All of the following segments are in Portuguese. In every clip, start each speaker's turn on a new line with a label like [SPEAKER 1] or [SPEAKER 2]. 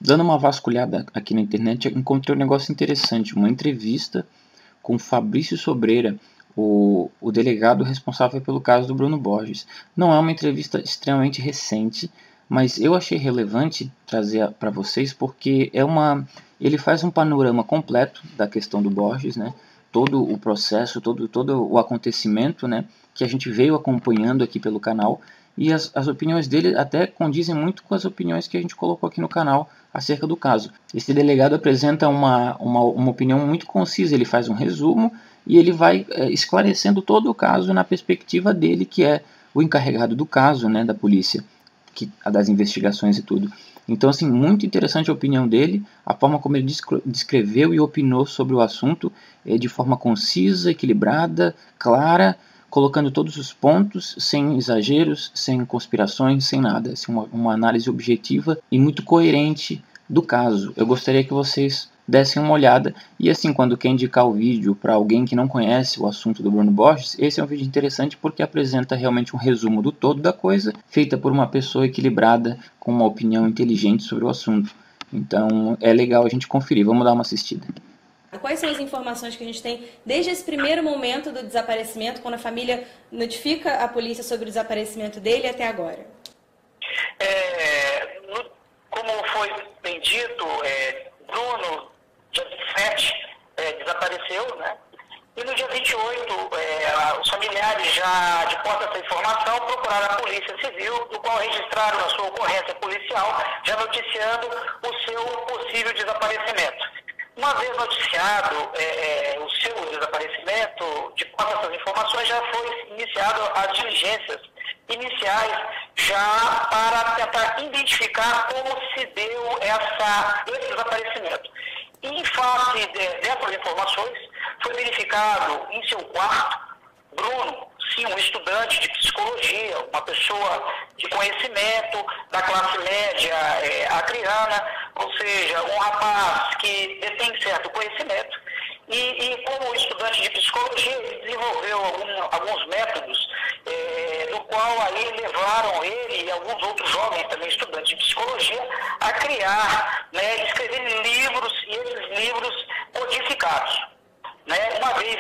[SPEAKER 1] Dando uma vasculhada aqui na internet, eu encontrei um negócio interessante, uma entrevista com Fabrício Sobreira, o delegado responsável pelo caso do Bruno Borges. Não é uma entrevista extremamente recente, mas eu achei relevante trazer para vocês porque ele faz um panorama completo da questão do Borges, né? Todo o processo, todo o acontecimento, né? Que a gente veio acompanhando aqui pelo canal. E as opiniões dele até condizem muito com as opiniões que a gente colocou aqui no canal acerca do caso. Esse delegado apresenta uma opinião muito concisa, ele faz um resumo e ele vai esclarecendo todo o caso na perspectiva dele, que é o encarregado do caso, né, da polícia, das investigações e tudo. Então, assim, muito interessante a opinião dele, a forma como ele descreveu e opinou sobre o assunto, de forma concisa, equilibrada, clara, colocando todos os pontos, sem exageros, sem conspirações, sem nada. Assim, uma análise objetiva e muito coerente do caso. Eu gostaria que vocês dessem uma olhada. E assim, quando quer indicar o vídeo para alguém que não conhece o assunto do Bruno Borges, esse é um vídeo interessante porque apresenta realmente um resumo do todo da coisa, feita por uma pessoa equilibrada, com uma opinião inteligente sobre o assunto. Então é legal a gente conferir. Vamos dar uma assistida.
[SPEAKER 2] Quais são as informações que a gente tem desde esse primeiro momento do desaparecimento, quando a família notifica a polícia sobre o desaparecimento dele, até agora?
[SPEAKER 3] Como foi bem dito, Bruno, dia 27, desapareceu, né? E no dia 28, os familiares já, de posse dessa informação, procuraram a Polícia Civil, do qual registraram a sua ocorrência policial, já noticiando o seu possível desaparecimento. Uma vez noticiado o seu desaparecimento, de posse dessas informações, já foi iniciado as diligências iniciais já para tentar identificar como se deu esse desaparecimento. E, em face dessas informações, foi verificado em seu quarto, Bruno, sim, um estudante de psicologia, uma pessoa de conhecimento, da classe média acreana, ou seja, um rapaz que detém certo conhecimento, e como estudante de psicologia, ele desenvolveu alguns métodos, do qual aí levaram ele e alguns outros jovens, também estudantes de psicologia, a criar, né, escrever livros, e esses livros codificados. Uma vez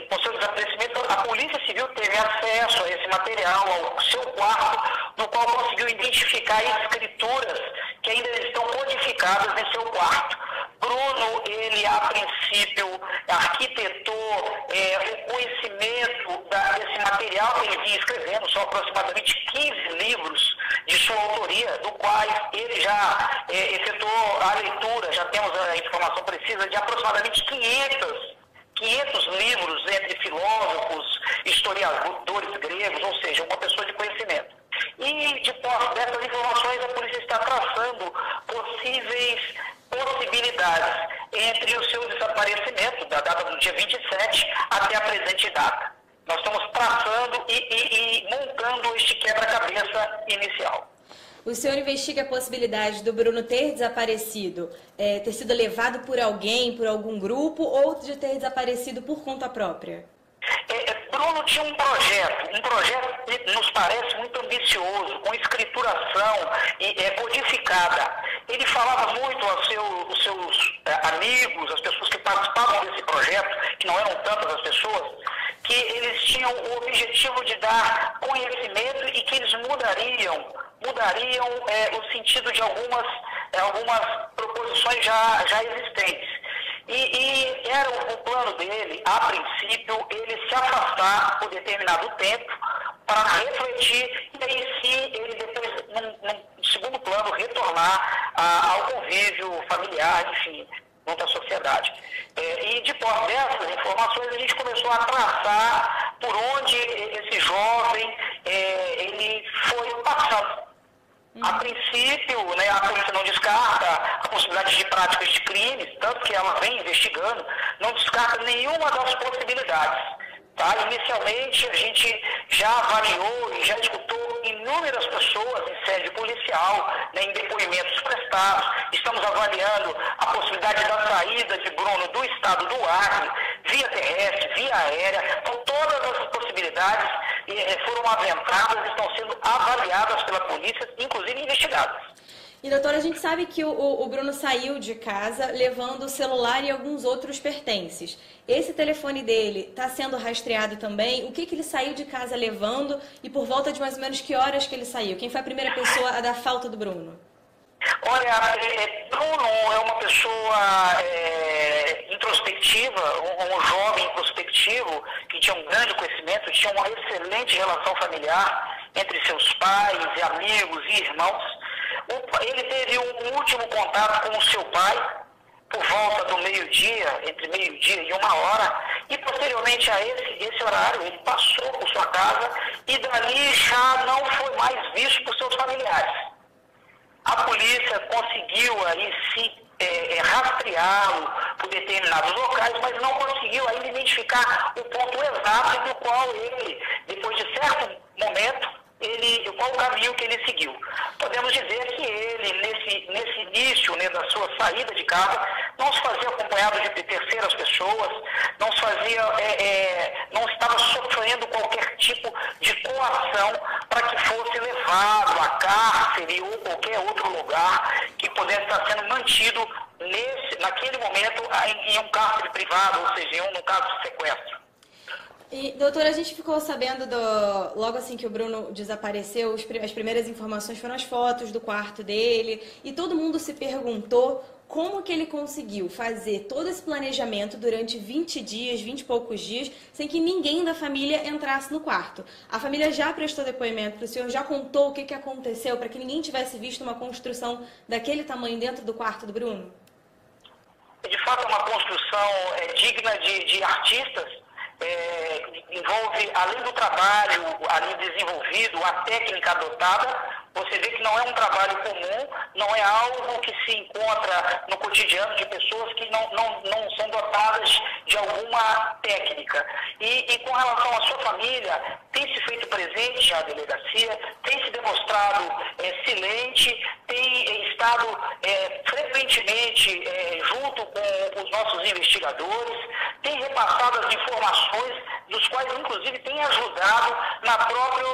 [SPEAKER 3] com seu desaparecimento, a Polícia Civil teve acesso a esse material, ao seu quarto, no qual conseguiu identificar escrituras que ainda estão codificadas em seu quarto. Bruno, ele a princípio arquitetou o conhecimento desse material que ele vinha escrevendo, são aproximadamente 15 livros de sua autoria, do quais ele já efetuou a leitura, já temos a informação precisa, de aproximadamente 500 livros entre filósofos, historiadores gregos, ou seja, uma pessoa de conhecimento. E, de posse dessas informações, a polícia está traçando possíveis possibilidades entre o seu desaparecimento, da data do dia 27 até a presente data. Nós estamos traçando e montando este quebra-cabeça inicial.
[SPEAKER 2] O senhor investiga a possibilidade do Bruno ter desaparecido, ter sido levado por alguém, por algum grupo, ou de ter desaparecido por conta própria?
[SPEAKER 3] Bruno tinha um projeto que nos parece muito ambicioso, com escrituração codificada. Ele falava muito aos seus amigos, as pessoas que participavam desse projeto, que não eram tantas as pessoas, que eles tinham o objetivo de dar conhecimento e que eles mudariam o sentido de algumas proposições já existentes. E era o plano dele, a princípio, ele se afastar por determinado tempo para refletir e aí sim ele depois, num segundo plano, retornar ao convívio familiar, enfim, junto à sociedade. E de posse dessas informações a gente começou a traçar por onde esse jovem ele foi passando. A princípio, a polícia não descarta a possibilidade de práticas de crimes, tanto que ela vem investigando, não descarta nenhuma das possibilidades. Inicialmente, a gente já avaliou e já escutou inúmeras pessoas em sede policial, em depoimentos prestados. Estamos avaliando a possibilidade da saída de Bruno do estado do Acre, via terrestre, via aérea. Então, todas as possibilidades foram aventadas, estão sendo avaliadas pela polícia, inclusive investigadas.
[SPEAKER 2] E, doutora, a gente sabe que o Bruno saiu de casa levando o celular e alguns outros pertences. Esse telefone dele está sendo rastreado também? O que ele saiu de casa levando e por volta de mais ou menos que horas que ele saiu? Quem foi a primeira pessoa a dar falta do Bruno?
[SPEAKER 3] Olha, Bruno é uma pessoa introspectiva, um jovem introspectivo que tinha um grande conhecimento, tinha uma excelente relação familiar entre seus pais, e amigos e irmãos. Ele teve um último contato com o seu pai por volta do meio-dia, entre meio-dia e 1h, e posteriormente a esse horário ele passou por sua casa e dali já não foi mais visto por seus familiares. A polícia conseguiu aí sim rastreá-lo por determinados locais, mas não conseguiu ainda identificar o ponto exato do qual ele, depois de certo momento, qual o caminho que ele seguiu. Podemos dizer que ele, nesse início, né, da sua saída de casa, não se fazia acompanhado de terceiras pessoas, não estava sofrendo qualquer tipo de coação para que fosse levado à cárcere ou qualquer outro lugar que pudesse estar sendo mantido naquele momento em um cárcere privado, ou seja, no caso de sequestro.
[SPEAKER 2] E, doutora, a gente ficou sabendo, logo assim que o Bruno desapareceu, as primeiras informações foram as fotos do quarto dele, e todo mundo se perguntou como que ele conseguiu fazer todo esse planejamento durante 20 dias, 20 e poucos dias, sem que ninguém da família entrasse no quarto. A família já prestou depoimento para o senhor, já contou o que aconteceu, para que ninguém tivesse visto uma construção daquele tamanho dentro do quarto do Bruno?
[SPEAKER 3] De fato, é uma construção digna de artistas. Envolve, além do trabalho ali desenvolvido, a técnica adotada. Você vê que não é um trabalho comum, não é algo que se encontra no cotidiano de pessoas que não são dotadas de alguma técnica. E com relação à sua família, tem se feito presente à delegacia, tem se demonstrado silente, tem estado frequentemente junto com os nossos investigadores, tem repassado as informações, dos quais inclusive tem ajudado na própria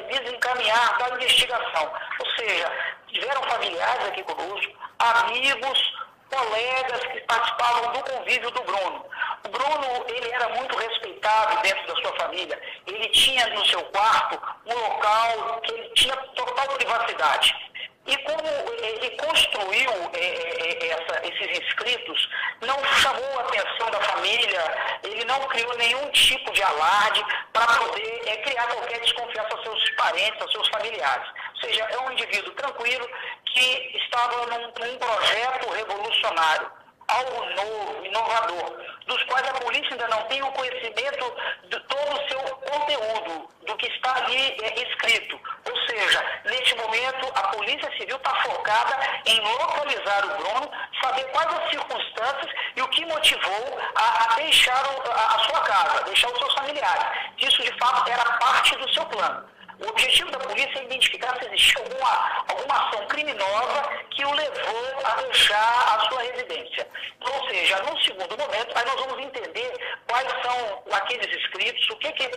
[SPEAKER 3] desencaminhar da investigação. Ou seja, tiveram familiares aqui conosco, amigos, colegas que participavam do convívio do Bruno. O Bruno, ele era muito respeitado dentro da sua família. Ele tinha no seu quarto um local que ele tinha total privacidade. E como ele construiu esses inscritos, não chamou a atenção da família, ele não criou nenhum tipo de alarde para poder criar qualquer desconfiança aos seus parentes, aos seus familiares. Ou seja, é um indivíduo tranquilo que estava num projeto revolucionário, algo novo, inovador, dos quais a polícia ainda não tem o conhecimento de todo o seu conteúdo, do que está ali escrito. Ou seja, neste momento, a Polícia Civil está focada em localizar o Bruno, saber quais as circunstâncias e o que motivou a deixar a sua casa, deixar os seus familiares. Isso, de fato, era parte do seu plano. O objetivo da polícia é identificar se existia alguma ação criminosa que o levou a deixar a sua residência. Então, ou seja, no segundo momento, aí nós vamos entender quais são aqueles escritos,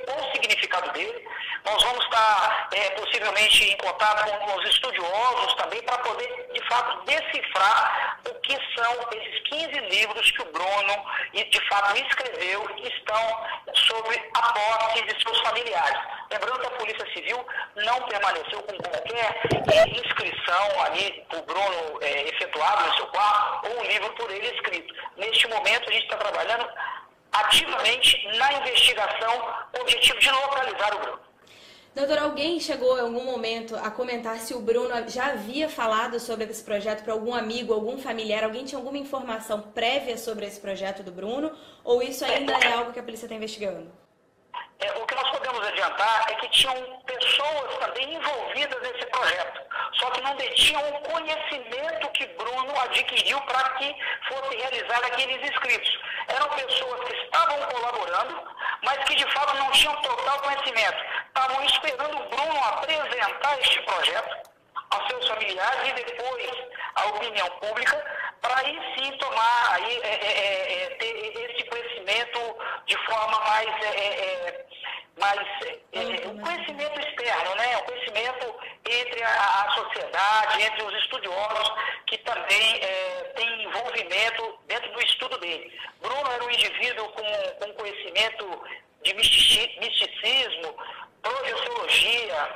[SPEAKER 3] qual o significado dele. Nós vamos estar possivelmente em contato com os estudiosos também para poder, de fato, decifrar o que são esses 15 livros que o Bruno, de fato, escreveu e estão sobre a posse de seus familiares. Lembrando que a Polícia Civil não permaneceu com qualquer inscrição ali por Bruno efetuado no seu quarto ou um livro por ele escrito. Neste momento, a gente está trabalhando ativamente na investigação com o objetivo de localizar o Bruno.
[SPEAKER 2] Doutor, alguém chegou em algum momento a comentar se o Bruno já havia falado sobre esse projeto para algum amigo, algum familiar? Alguém tinha alguma informação prévia sobre esse projeto do Bruno? Ou isso ainda é algo que a polícia está investigando?
[SPEAKER 3] O que nós podemos adiantar é que tinham pessoas também envolvidas nesse projeto, só que não detinham o conhecimento que Bruno adquiriu para que fosse realizar aqueles escritos. Eram pessoas que estavam colaborando, mas que de fato não tinham total conhecimento. Estavam esperando o Bruno apresentar este projeto aos seus familiares e depois à opinião pública, para aí sim tomar, aí, ter esse conhecimento de forma mais um conhecimento externo, né? Um conhecimento entre a sociedade, entre os estudiosos que também têm envolvimento dentro do estudo dele. Bruno era um indivíduo com conhecimento de misticismo, projeciologia,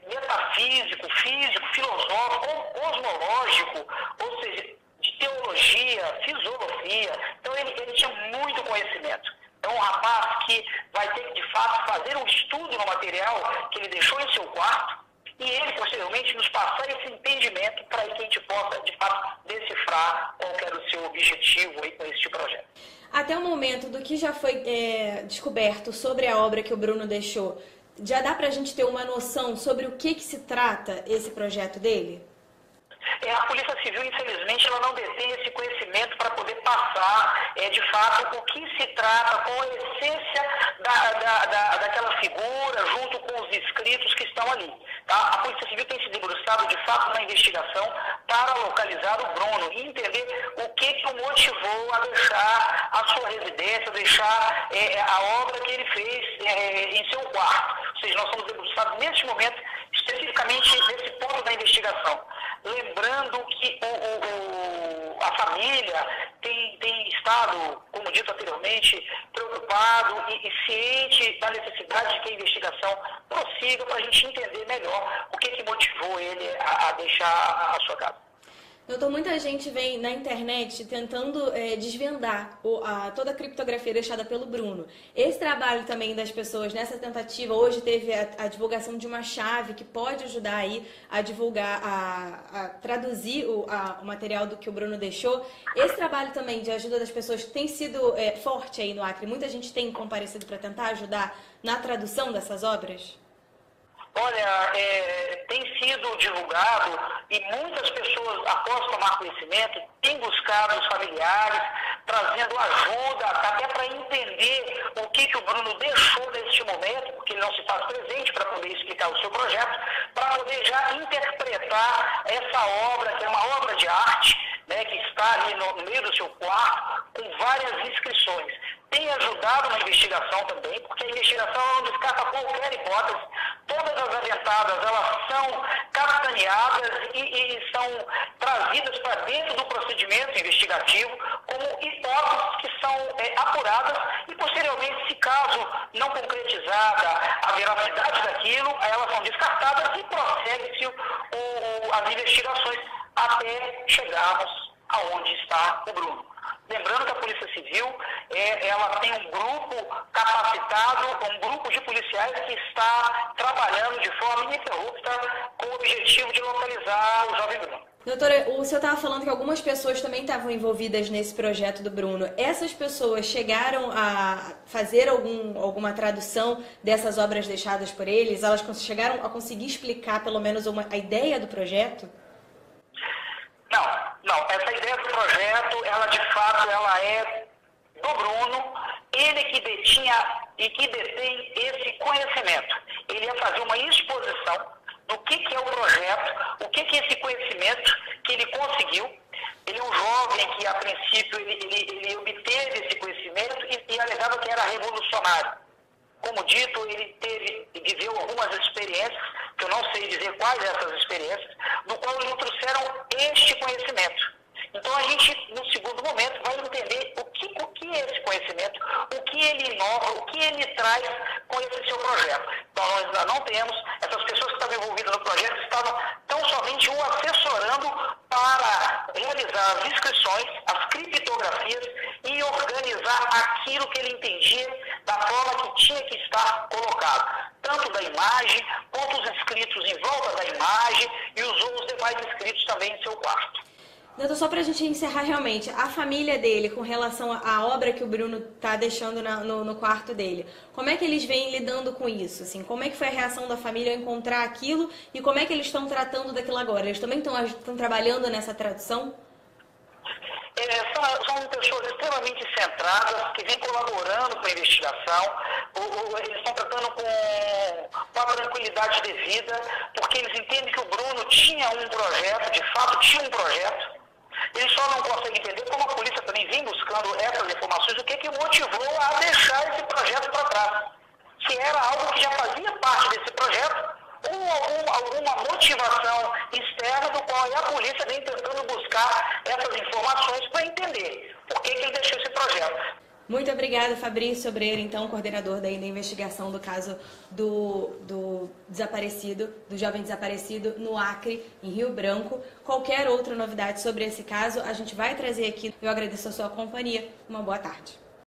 [SPEAKER 3] metafísico, físico, filosófico, cosmológico, ou seja, de teologia, filosofia. Então ele tinha muito conhecimento. É um rapaz que vai ter que, de fato, fazer um estudo no material que ele deixou em seu quarto e ele, posteriormente, nos passar esse entendimento para que a gente possa, de fato, decifrar qual era o seu objetivo aí com este projeto.
[SPEAKER 2] Até o momento do que já foi descoberto sobre a obra que o Bruno deixou, já dá para a gente ter uma noção sobre o que se trata esse projeto dele?
[SPEAKER 3] A Polícia Civil, infelizmente, ela não detém esse conhecimento para poder passar, de fato, o que se trata, qual a essência daquela figura, junto com os escritos que estão ali. Tá? A Polícia Civil tem se debruçado, de fato, na investigação para localizar o Bruno e entender o que o motivou a deixar a sua residência, deixar a obra que ele fez em seu quarto. Ou seja, nós estamos debruçados, neste momento, especificamente nesse ponto da investigação. Lembrando que a família tem estado, como dito anteriormente, preocupado e ciente da necessidade de que a investigação prossiga para a gente entender melhor o que motivou ele a deixar a sua casa.
[SPEAKER 2] Doutor, muita gente vem na internet tentando desvendar toda a criptografia deixada pelo Bruno. Esse trabalho também das pessoas nessa tentativa, hoje teve a divulgação de uma chave que pode ajudar aí a divulgar, a traduzir o material do que o Bruno deixou. Esse trabalho também de ajuda das pessoas tem sido forte aí no Acre. Muita gente tem comparecido para tentar ajudar na tradução dessas obras?
[SPEAKER 3] Olha, tem sido divulgado e muitas pessoas, após tomar conhecimento, têm buscado os familiares, trazendo ajuda, até para entender o que o Bruno deixou neste momento, porque ele não se faz presente para poder explicar o seu projeto, para poder já interpretar essa obra, que é uma obra de arte, né, que está ali no meio do seu quarto, com várias inscrições. Tem ajudado na investigação também, porque a investigação não descarta qualquer hipótese. Todas as aventadas, elas são capitaneadas e são trazidas para dentro do procedimento investigativo como hipóteses que são apuradas e, posteriormente, se caso não concretizada a veracidade daquilo, elas são descartadas e prossegue-se as investigações até chegarmos aonde está o Bruno. Lembrando que a Polícia Civil, ela tem um grupo capacitado, um grupo de policiais que está trabalhando de forma ininterrupta com o objetivo de localizar o jovem Bruno.
[SPEAKER 2] Doutora, o senhor estava falando que algumas pessoas também estavam envolvidas nesse projeto do Bruno. Essas pessoas chegaram a fazer alguma tradução dessas obras deixadas por eles? Elas chegaram a conseguir explicar pelo menos a ideia do projeto?
[SPEAKER 3] Não. Essa ideia do projeto, ela de fato, ela é do Bruno, ele que detinha e que detém esse conhecimento. Ele ia fazer uma exposição do que é o projeto, o que é esse conhecimento que ele conseguiu. Ele é um jovem que, a princípio, ele obteve esse conhecimento e alegava que era revolucionário. Como dito, ele viveu algumas experiências, que eu não sei dizer quais essas experiências, do qual lhe trouxeram este conhecimento. Então a gente, no segundo momento, vai entender o que é esse conhecimento, o que ele inova, o que ele traz com esse seu projeto. Então nós ainda não temos, essas pessoas que estavam envolvidas no projeto estavam tão somente o assessorando para realizar as inscrições, as criptografias e organizar aquilo que ele entendia da forma que tinha que estar colocado, tanto da imagem, quanto os escritos em volta da imagem e os demais escritos também em seu quarto.
[SPEAKER 2] Doutor, só para a gente encerrar realmente, a família dele, com relação à obra que o Bruno está deixando no quarto dele, como é que eles vêm lidando com isso? Assim, como é que foi a reação da família ao encontrar aquilo e como é que eles estão tratando daquilo agora? Eles também estão trabalhando nessa tradução?
[SPEAKER 3] São pessoas extremamente centradas, que vêm colaborando com a investigação, eles estão tratando com a tranquilidade devida, porque eles entendem que o Bruno tinha um projeto, de fato tinha um projeto. Eles só não conseguem entender como a polícia também vem buscando essas informações, o que motivou a deixar esse projeto para trás. Se era algo que já fazia parte desse projeto, ou alguma motivação externa do qual a polícia vem tentando buscar essas informações para entender por que ele deixou esse projeto.
[SPEAKER 2] Muito obrigada, Fabrício Sobreira, então, coordenador da investigação do caso do desaparecido, do jovem desaparecido no Acre, em Rio Branco. Qualquer outra novidade sobre esse caso, a gente vai trazer aqui. Eu agradeço a sua companhia. Uma boa tarde.